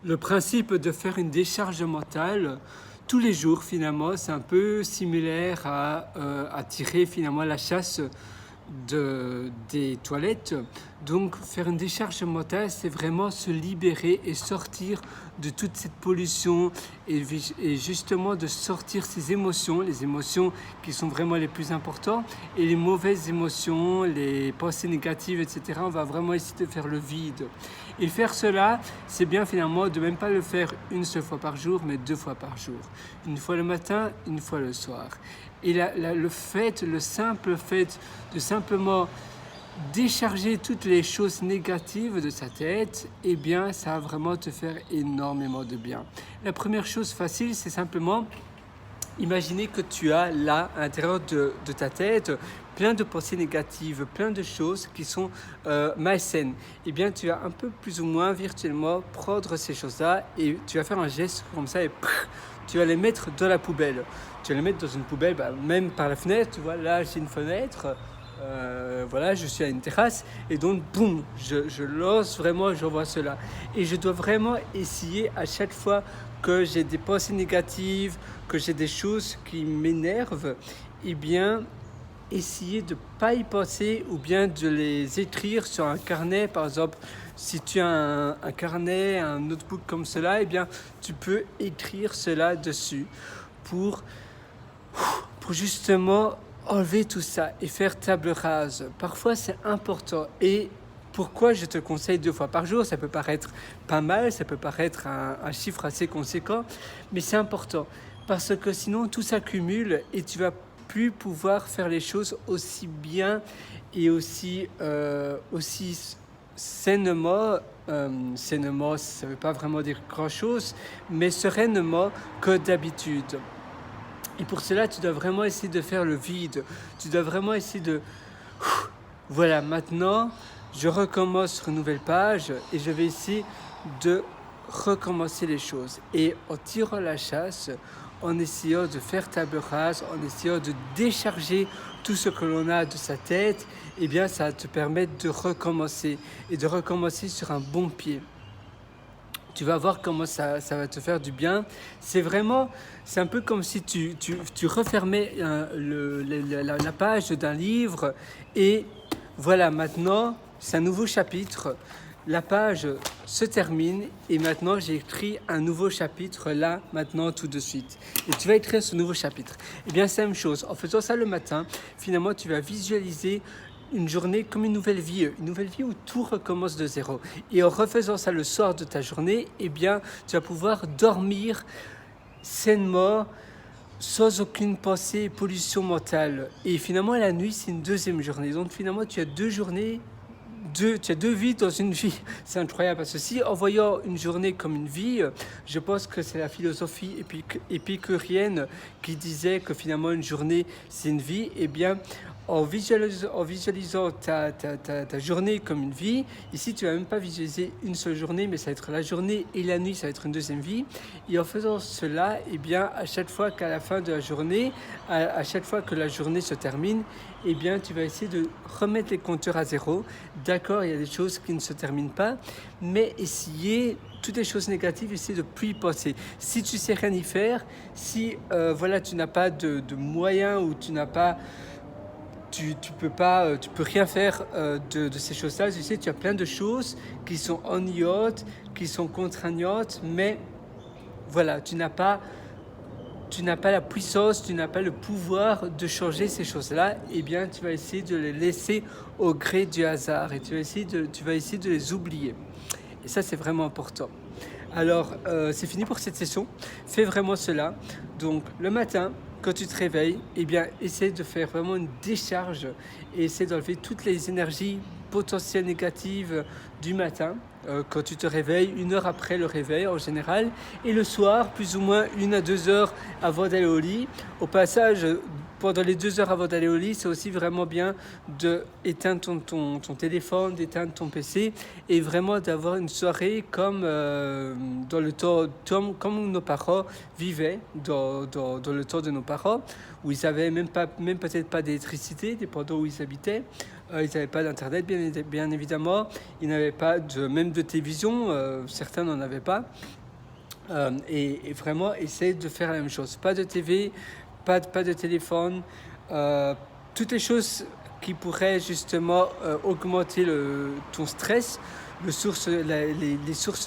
Le principe de faire une décharge mentale tous les jours, finalement, c'est un peu similaire à tirer finalement la chasse des toilettes. Donc, faire une décharge mentale, c'est vraiment se libérer et sortir de toute cette pollution et justement de sortir ces émotions, les émotions qui sont vraiment les plus importantes et les mauvaises émotions, les pensées négatives, etc. On va vraiment essayer de faire le vide. Et faire cela, c'est bien finalement de même pas le faire une seule fois par jour, mais 2 fois par jour. Une fois le matin, une fois le soir. Et le simple fait de simplement décharger toutes les choses négatives de sa tête, eh bien, ça va vraiment te faire énormément de bien. La première chose facile, c'est simplement imaginer que tu as là, à l'intérieur de ta tête, plein de pensées négatives, plein de choses qui sont malsaines. Eh bien, tu vas un peu plus ou moins virtuellement prendre ces choses-là et tu vas faire un geste comme ça et tu vas les mettre dans la poubelle. Tu vas les mettre dans une poubelle, même par la fenêtre. Tu vois, là, j'ai une fenêtre. Voilà, je suis à une terrasse et donc boum, je lance vraiment, j'envoie cela et je dois vraiment essayer à chaque fois que j'ai des pensées négatives, que j'ai des choses qui m'énervent, eh bien essayer de ne pas y penser ou bien de les écrire sur un carnet. Par exemple, si tu as un carnet, un notebook comme cela, eh bien tu peux écrire cela dessus pour justement enlever tout ça et faire table rase. Parfois, c'est important. Et pourquoi je te conseille 2 fois par jour? Ça peut paraître pas mal, ça peut paraître un chiffre assez conséquent, mais c'est important. Parce que sinon, tout s'accumule et tu vas plus pouvoir faire les choses aussi bien et aussi sainement. Sainement, ça ne veut pas vraiment dire grand-chose, mais sereinement que d'habitude. Et pour cela, tu dois vraiment essayer de faire le vide. Tu dois vraiment essayer de... Voilà, maintenant, je recommence sur une nouvelle page et je vais essayer de recommencer les choses. Et en tirant la chasse, en essayant de faire table rase, en essayant de décharger tout ce que l'on a de sa tête, eh bien, ça va te permettre de recommencer et de recommencer sur un bon pied. Tu vas voir comment ça va te faire du bien. C'est un peu comme si tu refermais la page d'un livre et voilà, maintenant, c'est un nouveau chapitre. La page se termine et maintenant, j'ai écrit un nouveau chapitre là, maintenant, tout de suite. Et tu vas écrire ce nouveau chapitre. Eh bien, c'est la même chose. En faisant ça le matin, finalement, tu vas visualiser une journée comme une nouvelle vie où tout recommence de zéro. Et en refaisant ça le soir de ta journée, eh bien, tu vas pouvoir dormir sainement, sans aucune pensée et pollution mentale. Et finalement, la nuit, c'est une deuxième journée. Donc finalement, tu as 2 journées, tu as 2 vies dans une vie. C'est incroyable parce que si en voyant une journée comme une vie, je pense que c'est la philosophie épicurienne qui disait que finalement une journée c'est une vie. Eh bien, en visualisant ta journée comme une vie, ici tu vas même pas visualiser une seule journée, mais ça va être la journée et la nuit, ça va être une deuxième vie. Et en faisant cela, eh bien, à chaque fois qu'à la fin de la journée, à chaque fois que la journée se termine, eh bien, tu vas essayer de remettre les compteurs à zéro. D'accord, il y a des choses qui ne se terminent pas, mais essayer toutes les choses négatives, essayer de plus y penser. Si tu sais rien y faire, si voilà, tu n'as pas de moyens ou tu n'as pas tu peux rien faire de ces choses-là. Tu sais, tu as plein de choses qui sont ennuyantes, qui sont contraignantes, mais voilà, tu n'as pas la puissance, tu n'as pas le pouvoir de changer ces choses-là. Eh bien, tu vas essayer de les laisser au gré du hasard et tu vas essayer de les oublier. Et ça, c'est vraiment important. Alors, c'est fini pour cette session. Fais vraiment cela. Donc, le matin, quand tu te réveilles, eh bien, essaie de faire vraiment une décharge et essaie d'enlever toutes les énergies potentielles négatives du matin. Quand tu te réveilles, 1 heure après le réveil en général, et le soir, plus ou moins 1 à 2 heures avant d'aller au lit. Au passage, pendant les 2 heures avant d'aller au lit, c'est aussi vraiment bien d'éteindre ton téléphone, d'éteindre ton PC et vraiment d'avoir une soirée comme dans le temps, comme nos parents vivaient dans le temps de nos parents, où ils n'avaient même peut-être pas d'électricité, dépendant où ils habitaient. Ils n'avaient pas d'internet, bien évidemment. Ils n'avaient pas même de télévision. Certains n'en avaient pas. Et vraiment, essaye de faire la même chose. Pas de TV, pas de téléphone. Toutes les choses qui pourraient justement augmenter ton stress, les sources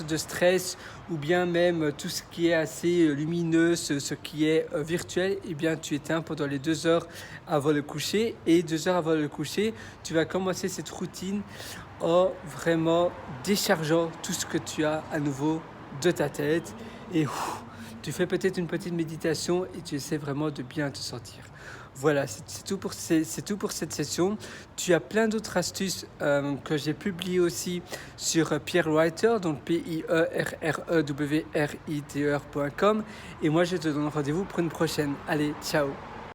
de stress, ou bien même tout ce qui est assez lumineux, ce qui est virtuel, eh bien tu éteins pendant les 2 heures avant le coucher. Et 2 heures avant le coucher, tu vas commencer cette routine en vraiment déchargeant tout ce que tu as à nouveau de ta tête. Et tu fais peut-être une petite méditation et tu essaies vraiment de bien te sentir. Voilà, c'est tout pour cette session. Tu as plein d'autres astuces que j'ai publiées aussi sur Pierre Writer, donc pierrewriter.com. Et moi, je te donne rendez-vous pour une prochaine. Allez, ciao!